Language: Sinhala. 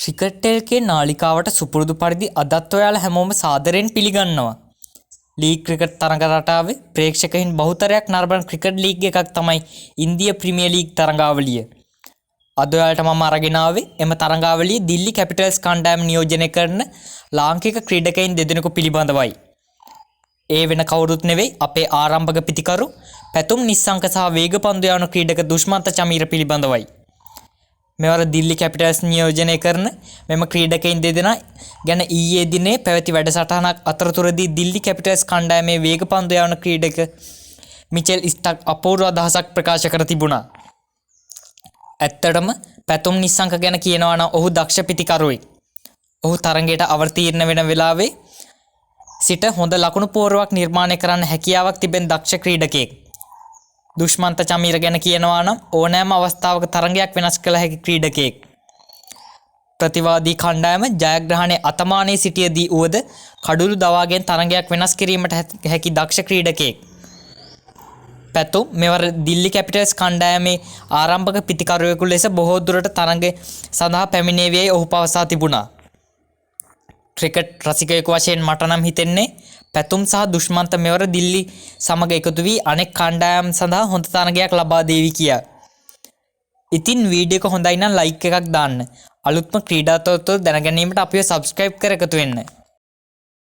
ක්‍රිකට් එකේ නාලිකාවට සුපුරුදු පරිදි අදත් ඔයාලා හැමෝම සාදරයෙන් පිළිගන්නවා. ලීග් ක්‍රිකට් තරඟ රටාවේ ප්‍රේක්ෂකයින් බහුතරයක් නරඹන ක්‍රිකට් ලීග් එකක් තමයි ඉන්දියා ප්‍රීමියර් ලීග් තරඟාවලිය. අද ඔයාලට මම අරගෙන ආවේ එම තරඟාවලිය දිල්ලි කැපිටල්ස් කණ්ඩායම නියෝජනය කරන ලාංකික ක්‍රීඩකයින් දෙදෙනෙකු පිළිබඳවයි. ඒ වෙන කවුරුත් නෙවෙයි අපේ ආරම්භක පිතිකරු පැතුම් නිස්සංක සහ වේගපන්දු යවන ක්‍රීඩක දුෂ්මන්ත චමීර පිළිබඳවයි. මෙවර දිල්ලි කැපිටල්ස් නියෝජනය කරන මෙම ක්‍රීඩකයින් දෙදෙනා ගැන ඊයේ දිනේ පැවති වැඩසටහනක් අතරතුරදී දිල්ලි කැපිටල්ස් කණ්ඩායමේ වේගපන්දු යවන ක්‍රීඩක මිචෙල් ස්ටක් අපූර්ව අදහසක් ප්‍රකාශ කර තිබුණා. ඇත්තටම පැතුම් නිස්සංක ගැන කියනවා නම් ඔහු දක්ෂ පිතිකරුවෙක්. ඔහු තරඟයට අවතීර්ණ වෙන වෙලාවේ සිට හොඳ ලකුණු පෝරුවක් නිර්මාණය කරන්න හැකියාවක් තිබෙන දක්ෂ ක්‍රීඩකයෙක්. දුෂ්මන්ත චමීර ගැන කියනවා නම් ඕනෑම අවස්ථාවක තරඟයක් වෙනස් කළ හැකි ක්‍රීඩකයෙක්. ප්‍රතිවාදී කණ්ඩායම ජයග්‍රහණයේ අතමානයේ සිටියදී උවද කඩුළු දවාගෙන තරඟයක් වෙනස් කිරීමට හැකි දක්ෂ ක්‍රීඩකයෙක්. පැතුම් මෙවර දිල්ලි කැපිටල්ස් කණ්ඩායමේ ආරම්භක පිතිකරුවෙකු ලෙස බොහෝ දුරට තරඟ සඳහා පැමිණේවියයි ඔහු පවසා තිබුණා. ක්‍රිකට් රසිකයෙකු වශයෙන් මට නම් හිතෙන්නේ පැතුම් සහ දුෂ්මන්ත මෙවර දිල්ලි සමග එකතු වී අනෙක් කණ්ඩායම් සඳහා හොඳ තරගයක් ලබා දේවි කියා. ඉතින් වීඩියෝ එක හොඳයි නම් ලයික් එකක් දාන්න. අලුත්ම ක්‍රීඩා තොරතුරු දැන ගැනීමට අපිව සබ්ස්ක්‍රයිබ් කර එකතු වෙන්න.